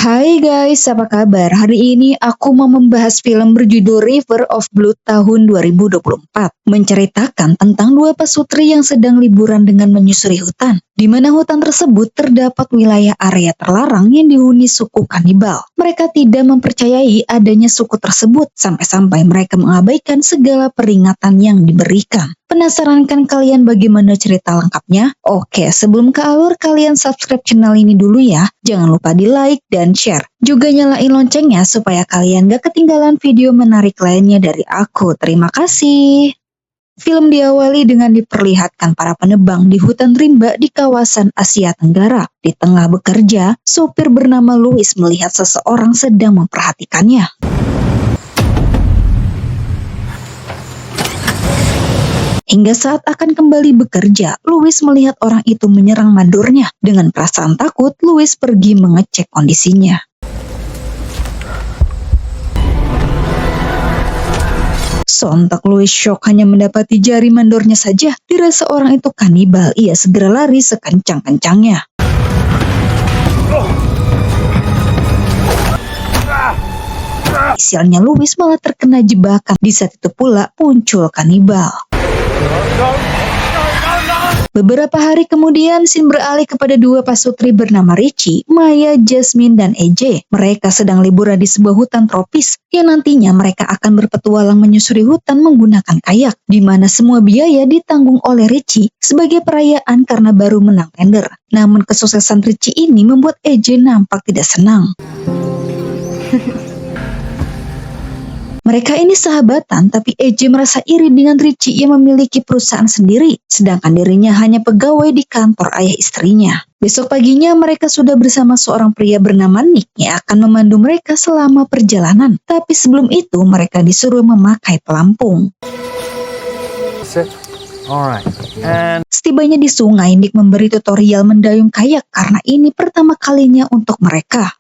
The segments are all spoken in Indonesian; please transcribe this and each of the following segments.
Hai guys, apa kabar? Hari ini aku mau membahas film berjudul River of Blood tahun 2024. Menceritakan tentang dua pasutri yang sedang liburan dengan menyusuri hutan. Di mana hutan tersebut terdapat wilayah area terlarang yang dihuni suku kanibal. Mereka tidak mempercayai adanya suku tersebut sampai-sampai mereka mengabaikan segala peringatan yang diberikan. Penasaran kan kalian bagaimana cerita lengkapnya? Oke, sebelum ke alur kalian subscribe channel ini dulu ya. Jangan lupa di like dan share. Juga nyalain loncengnya supaya kalian gak ketinggalan video menarik lainnya dari aku. Terima kasih. Film diawali dengan diperlihatkan para penebang di hutan rimba di kawasan Asia Tenggara. Di tengah bekerja, sopir bernama Louis melihat seseorang sedang memperhatikannya. Hingga saat akan kembali bekerja, Louis melihat orang itu menyerang mandornya. Dengan perasaan takut, Louis pergi mengecek kondisinya. Sontak Louis shock hanya mendapati jari mandornya saja. Dirasa orang itu kanibal, ia segera lari sekencang-kencangnya. Sialnya Louis malah terkena jebakan. Di saat itu pula muncul kanibal. Beberapa hari kemudian, scene beralih kepada dua pasutri bernama Richie, Maya, Jasmine, dan EJ. Mereka sedang liburan di sebuah hutan tropis, yang nantinya mereka akan berpetualang menyusuri hutan menggunakan kayak, di mana semua biaya ditanggung oleh Richie sebagai perayaan karena baru menang tender. Namun kesuksesan Richie ini membuat EJ nampak tidak senang. Mereka ini sahabatan, tapi EJ merasa iri dengan Richie yang memiliki perusahaan sendiri, sedangkan dirinya hanya pegawai di kantor ayah istrinya. Besok paginya mereka sudah bersama seorang pria bernama Nick yang akan memandu mereka selama perjalanan. Tapi sebelum itu mereka disuruh memakai pelampung. Setibanya di sungai, Nick memberi tutorial mendayung kayak karena ini pertama kalinya untuk mereka.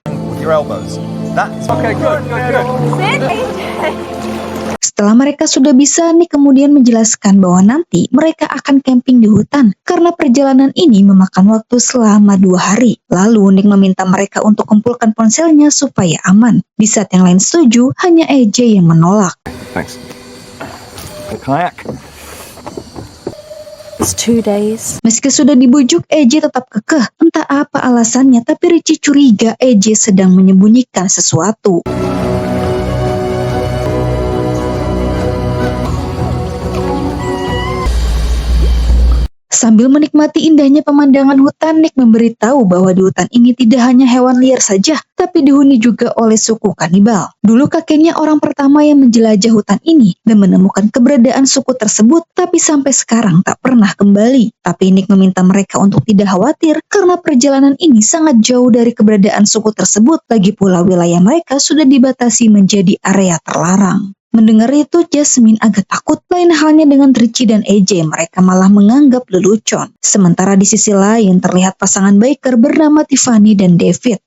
Setelah mereka sudah bisa, Nick kemudian menjelaskan bahwa nanti mereka akan camping di hutan karena perjalanan ini memakan waktu selama 2 hari. Lalu Nick meminta mereka untuk kumpulkan ponselnya supaya aman. Di saat yang lain setuju, hanya EJ yang menolak. Thanks. Kayak. It's 2 days. Meski sudah dibujuk, EJ tetap kekeh. Entah apa alasannya, tapi Richie curiga EJ sedang menyembunyikan sesuatu. Sambil menikmati indahnya pemandangan hutan, Nick memberitahu bahwa di hutan ini tidak hanya hewan liar saja, tapi dihuni juga oleh suku kanibal. Dulu kakeknya orang pertama yang menjelajah hutan ini dan menemukan keberadaan suku tersebut, tapi sampai sekarang tak pernah kembali. Tapi Nick meminta mereka untuk tidak khawatir karena perjalanan ini sangat jauh dari keberadaan suku tersebut. Lagi pula wilayah mereka sudah dibatasi menjadi area terlarang. Mendengar itu, Jasmine agak takut. Lain halnya dengan Richie dan EJ, mereka malah menganggap lelucon. Sementara di sisi lain terlihat pasangan biker bernama Tiffany dan David.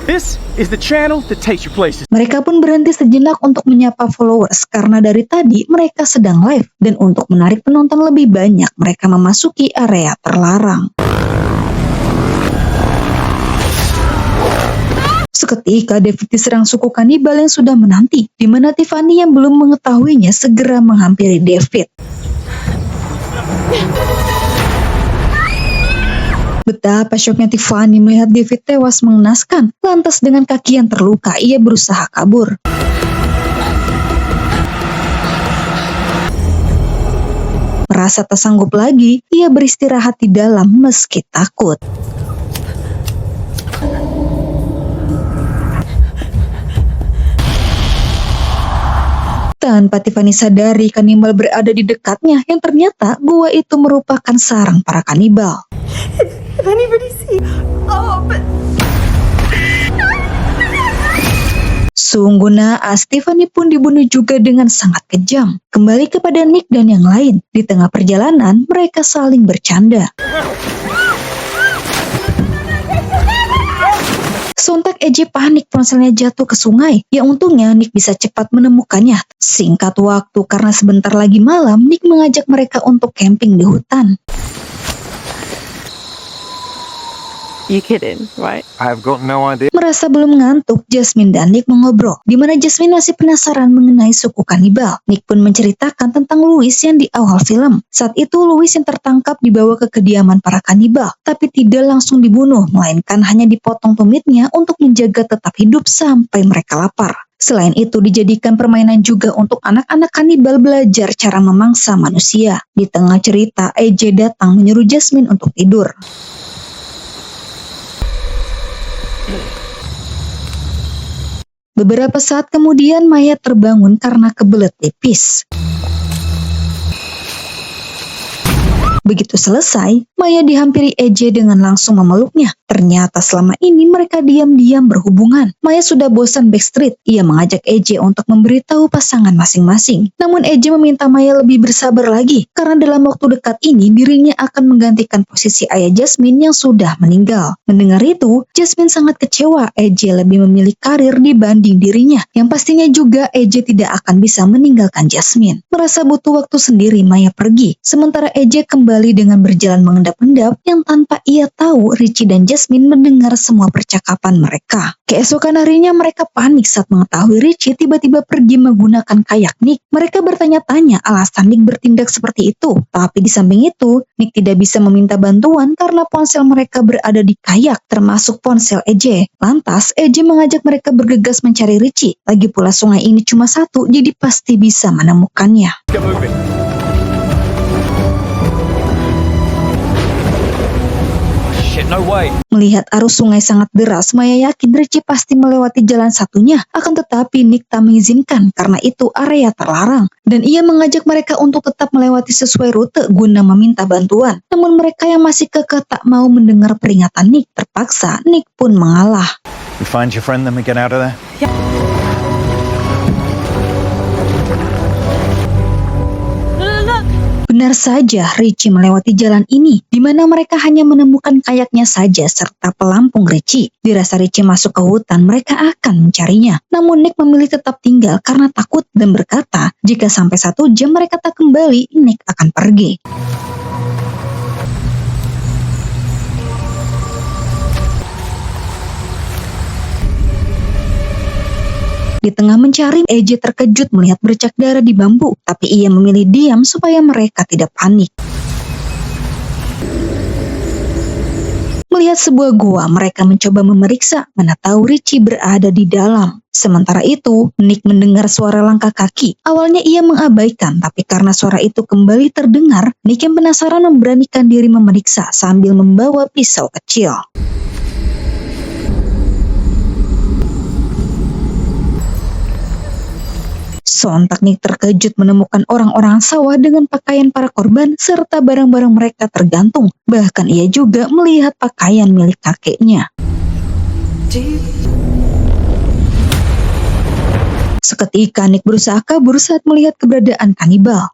This is the channel that takes you places. Mereka pun berhenti sejenak untuk menyapa followers karena dari tadi mereka sedang live. Dan untuk menarik penonton lebih banyak, mereka memasuki area terlarang. Seketika David diserang suku kanibal yang sudah menanti, di mana Tiffany yang belum mengetahuinya segera menghampiri David. Betapa syoknya Tiffany melihat David tewas mengenaskan. Lantas dengan kaki yang terluka, ia berusaha kabur. Merasa tak sanggup lagi, ia beristirahat di dalam meski takut. Tanpa Tiffany sadari, kanibal berada di dekatnya yang ternyata gua itu merupakan sarang para kanibal. If anybody see, Sungguh naas, Tiffany pun dibunuh juga dengan sangat kejam. Kembali kepada Nick dan yang lain. Di tengah perjalanan, mereka saling bercanda. Sontak EJ panik, ponselnya jatuh ke sungai. Ya untungnya Nick bisa cepat menemukannya. Singkat waktu karena sebentar lagi malam, Nick mengajak mereka untuk camping di hutan. You kidding, right? I've got no idea. Merasa belum ngantuk, Jasmine dan Nick mengobrol, di mana Jasmine masih penasaran mengenai suku kanibal. Nick pun menceritakan tentang Louis yang di awal film. Saat itu Louis yang tertangkap dibawa ke kediaman para kanibal, tapi tidak langsung dibunuh, melainkan hanya dipotong tumitnya untuk menjaga tetap hidup sampai mereka lapar. Selain itu dijadikan permainan juga untuk anak-anak kanibal belajar cara memangsa manusia. Di tengah cerita, AJ datang menyuruh Jasmine untuk tidur. Beberapa saat kemudian Maya terbangun karena kebelet pipis. Begitu selesai, Maya dihampiri AJ dengan langsung memeluknya. Ternyata selama ini mereka diam-diam berhubungan. Maya sudah bosan backstreet. Ia mengajak AJ untuk memberitahu pasangan masing-masing. Namun AJ meminta Maya lebih bersabar lagi, karena dalam waktu dekat ini dirinya akan menggantikan posisi ayah Jasmine yang sudah meninggal. Mendengar itu, Jasmine sangat kecewa. AJ lebih memilih karir dibanding dirinya, yang pastinya juga AJ tidak akan bisa meninggalkan Jasmine. Merasa butuh waktu sendiri, Maya pergi. Sementara AJ kembali dengan berjalan mengendap-endap yang tanpa ia tahu Richie dan Jasmine mendengar semua percakapan mereka. Keesokan harinya mereka panik saat mengetahui Richie tiba-tiba pergi menggunakan kayak Nick. Mereka bertanya-tanya alasan Nick bertindak seperti itu. Tapi di samping itu, Nick tidak bisa meminta bantuan karena ponsel mereka berada di kayak, termasuk ponsel AJ. Lantas, AJ mengajak mereka bergegas mencari Richie. Lagi pula sungai ini cuma satu, jadi pasti bisa menemukannya. Get moving. Shit, no way. Melihat arus sungai sangat deras, Maya yakin Richie pasti melewati jalan satunya. Akan tetapi Nick tak mengizinkan karena itu area terlarang. Dan ia mengajak mereka untuk tetap melewati sesuai rute guna meminta bantuan. Namun mereka yang masih kekeh tak mau mendengar peringatan Nick. Terpaksa Nick pun mengalah. We find your friend, then we get out of there. Benar saja, Richie melewati jalan ini, di mana mereka hanya menemukan kayaknya saja serta pelampung Richie. Dirasa Richie masuk ke hutan, mereka akan mencarinya. Namun Nick memilih tetap tinggal karena takut dan berkata, jika sampai 1 jam mereka tak kembali, Nick akan pergi. Di tengah mencari, AJ terkejut melihat bercak darah di bambu, tapi ia memilih diam supaya mereka tidak panik. Melihat sebuah gua, mereka mencoba memeriksa, mana tahu Richie berada di dalam. Sementara itu, Nick mendengar suara langkah kaki. Awalnya ia mengabaikan, tapi karena suara itu kembali terdengar, Nick yang penasaran memberanikan diri memeriksa sambil membawa pisau kecil. Sontak Nick terkejut menemukan orang-orang sawah dengan pakaian para korban serta barang-barang mereka tergantung. Bahkan ia juga melihat pakaian milik kakeknya. Seketika Nick berusaha kabur saat melihat keberadaan kanibal.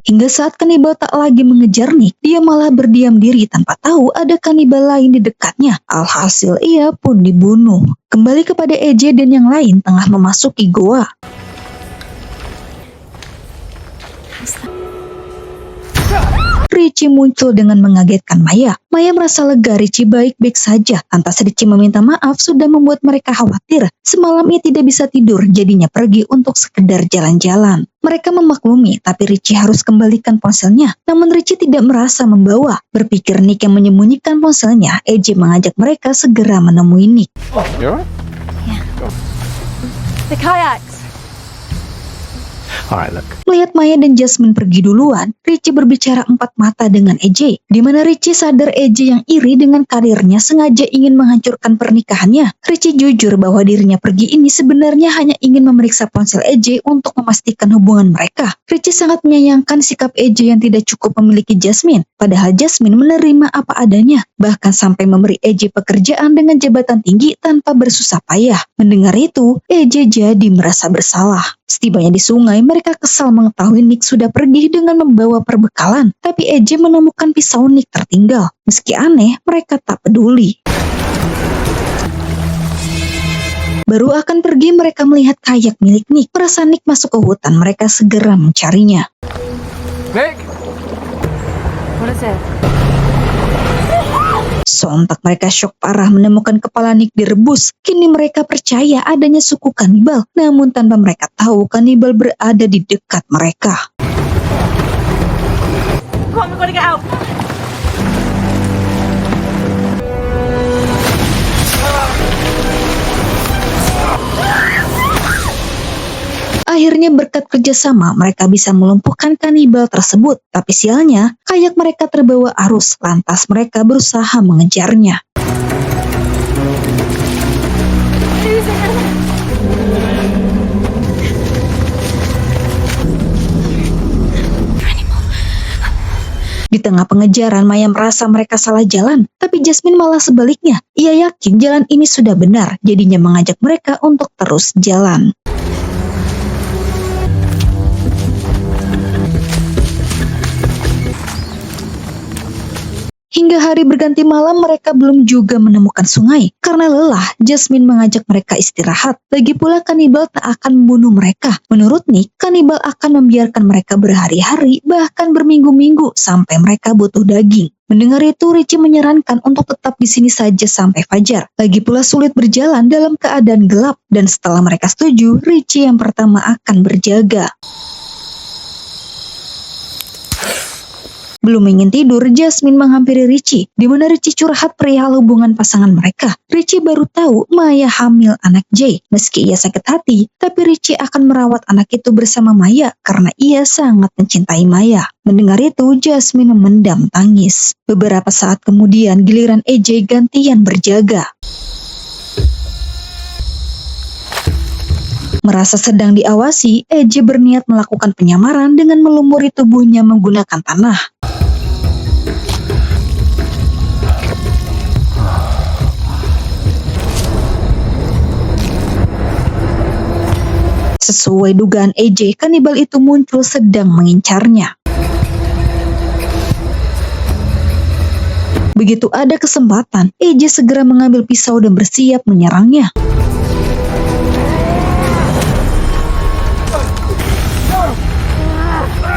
Hingga saat kanibal tak lagi mengejar Nick, dia malah berdiam diri tanpa tahu ada kanibal lain di dekatnya. Alhasil ia pun dibunuh. Kembali kepada AJ dan yang lain tengah memasuki goa. Richie muncul dengan mengagetkan Maya. Maya merasa lega Richie baik-baik saja. Lantas Richie meminta maaf sudah membuat mereka khawatir. Semalam ia tidak bisa tidur, jadinya pergi untuk sekedar jalan-jalan. Mereka memaklumi, tapi Richie harus kembalikan ponselnya. Namun Richie tidak merasa membawa. Berpikir Nick yang menyembunyikan ponselnya, AJ mengajak mereka segera menemui Nick. You alright? The kayaks. Alright, look. Melihat Maya dan Jasmine pergi duluan, Richie berbicara empat mata dengan AJ, di mana Richie sadar AJ yang iri dengan karirnya sengaja ingin menghancurkan pernikahannya. Richie jujur bahwa dirinya pergi ini sebenarnya hanya ingin memeriksa ponsel AJ untuk memastikan hubungan mereka. Richie sangat menyayangkan sikap AJ yang tidak cukup memiliki Jasmine, padahal Jasmine menerima apa adanya, bahkan sampai memberi AJ pekerjaan dengan jabatan tinggi tanpa bersusah payah. Mendengar itu, AJ jadi merasa bersalah. Setibanya di sungai, mereka kesal mengetahui Nick sudah pergi dengan membawa perbekalan. Tapi AJ menemukan pisau Nick tertinggal. Meski aneh, mereka tak peduli. Baru akan pergi, mereka melihat kayak milik Nick. Perasaan Nick masuk ke hutan, mereka segera mencarinya. Nick? What is it? Sontak mereka syok parah menemukan kepala Nick direbus. Kini mereka percaya adanya suku kanibal, namun tanpa mereka tahu kanibal berada di dekat mereka. Come on, we gotta get out. Akhirnya berkat kerjasama mereka bisa melumpuhkan kanibal tersebut. Tapi sialnya, kayak mereka terbawa arus, lantas mereka berusaha mengejarnya. Di tengah pengejaran, Maya merasa mereka salah jalan, tapi Jasmine malah sebaliknya. Ia yakin jalan ini sudah benar, jadinya mengajak mereka untuk terus jalan. Hingga hari berganti malam mereka belum juga menemukan sungai. Karena lelah, Jasmine mengajak mereka istirahat. Lagi pula kanibal tak akan membunuh mereka. Menurut Nick, kanibal akan membiarkan mereka berhari-hari, bahkan berminggu-minggu sampai mereka butuh daging. Mendengar itu, Richie menyarankan untuk tetap di sini saja sampai fajar. Lagi pula sulit berjalan dalam keadaan gelap. Dan setelah mereka setuju, Richie yang pertama akan berjaga. Belum ingin tidur, Jasmine menghampiri Richie, di mana Richie curhat perihal hubungan pasangan mereka. Richie baru tahu Maya hamil anak Jay. Meski ia sakit hati, tapi Richie akan merawat anak itu bersama Maya karena ia sangat mencintai Maya. Mendengar itu, Jasmine memendam tangis. Beberapa saat kemudian, giliran AJ gantian berjaga. Merasa sedang diawasi, AJ berniat melakukan penyamaran dengan melumuri tubuhnya menggunakan tanah. Sesuai dugaan AJ, kanibal itu muncul sedang mengincarnya. Begitu ada kesempatan, AJ segera mengambil pisau dan bersiap menyerangnya.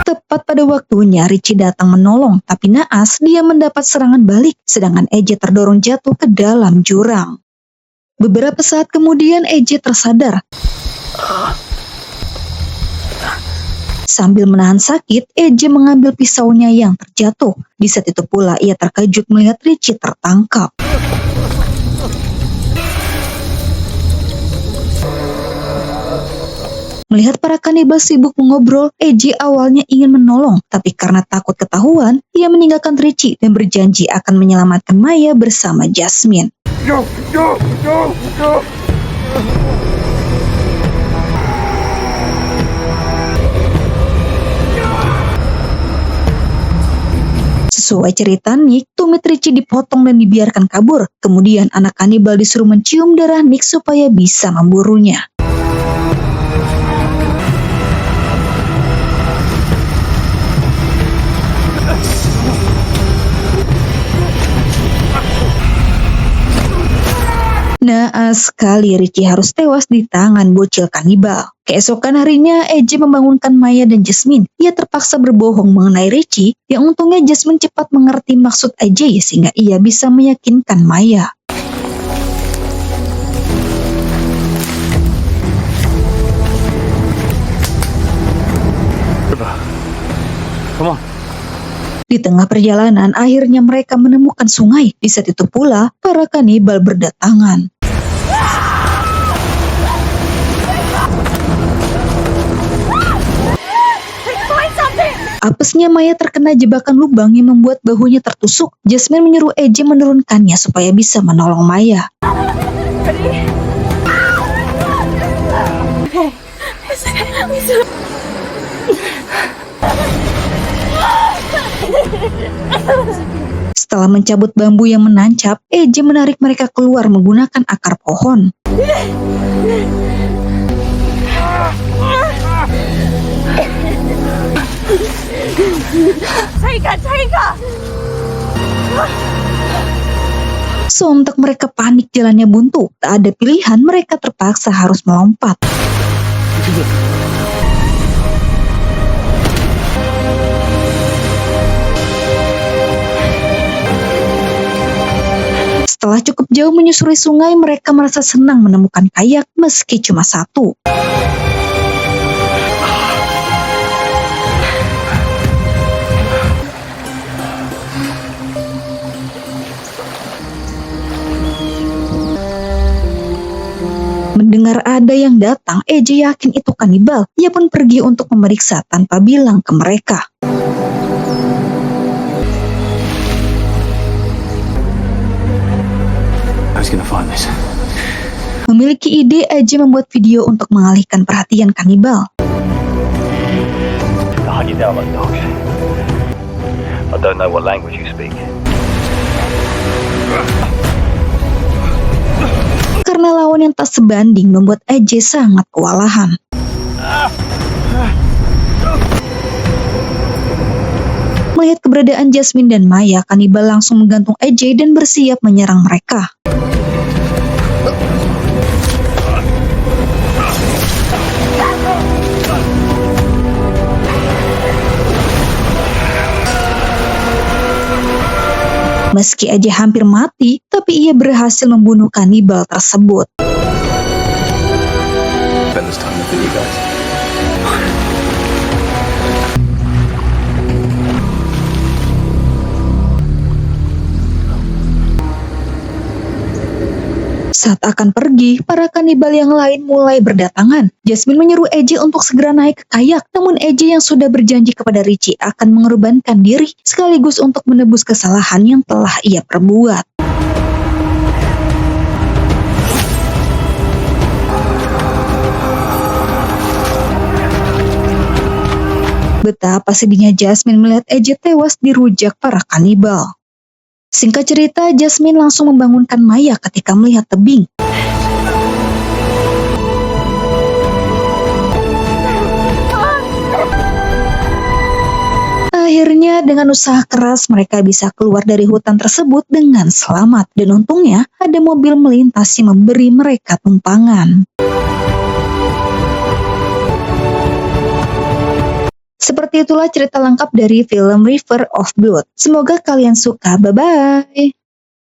Tepat pada waktunya, Richie datang menolong, tapi naas dia mendapat serangan balik, sedangkan AJ terdorong jatuh ke dalam jurang. Beberapa saat kemudian AJ tersadar. Sambil menahan sakit, AJ mengambil pisaunya yang terjatuh. Di saat itu pula ia terkejut melihat Richie tertangkap. Melihat para kanibal sibuk mengobrol, AJ awalnya ingin menolong, tapi karena takut ketahuan, ia meninggalkan Richie dan berjanji akan menyelamatkan Maya bersama Jasmine. Go! Go! Go! Go! Sesuai cerita Nick, tumit Richie dipotong dan dibiarkan kabur. Kemudian anak kanibal disuruh mencium darah Nick supaya bisa memburunya. Naas sekali Richie harus tewas di tangan bocil kanibal. Keesokan harinya, AJ membangunkan Maya dan Jasmine. Ia terpaksa berbohong mengenai Richie, yang untungnya Jasmine cepat mengerti maksud AJ sehingga ia bisa meyakinkan Maya. Come on. Di tengah perjalanan, akhirnya mereka menemukan sungai. Di saat itu pula, para kanibal berdatangan. Apesnya Maya terkena jebakan lubang yang membuat bahunya tertusuk. Jasmine menyuruh AJ menurunkannya supaya bisa menolong Maya. Setelah mencabut bambu yang menancap, AJ menarik mereka keluar menggunakan akar pohon. Sontak mereka panik, jalannya buntu. Tak ada pilihan, mereka terpaksa harus melompat. Setelah cukup jauh menyusuri sungai, mereka merasa senang menemukan kayak meski cuma satu. Mendengar ada yang datang, AJ yakin itu kanibal. Ia pun pergi untuk memeriksa tanpa bilang ke mereka. I was gonna find this. Memiliki ide, AJ membuat video untuk mengalihkan perhatian kanibal. I'll hunt you down like dogs. I don't know what language you speak. Karena lawan yang tak sebanding membuat AJ sangat kewalahan. Melihat keberadaan Jasmine dan Maya, kanibal langsung menggantung AJ dan bersiap menyerang mereka. Meski AJ hampir mati, tapi ia berhasil membunuh kanibal tersebut. Spend this time with you guys. Saat akan pergi, para kanibal yang lain mulai berdatangan. Jasmine menyuruh AJ untuk segera naik ke kayak, namun AJ yang sudah berjanji kepada Richie akan mengorbankan diri sekaligus untuk menebus kesalahan yang telah ia perbuat. Betapa sedihnya Jasmine melihat AJ tewas dirujak para kanibal. Singkat cerita, Jasmine langsung membangunkan Maya ketika melihat tebing. Akhirnya dengan usaha keras mereka bisa keluar dari hutan tersebut dengan selamat. Dan untungnya ada mobil melintasi memberi mereka tumpangan. Seperti itulah cerita lengkap dari film River of Blood. Semoga kalian suka. Bye-bye.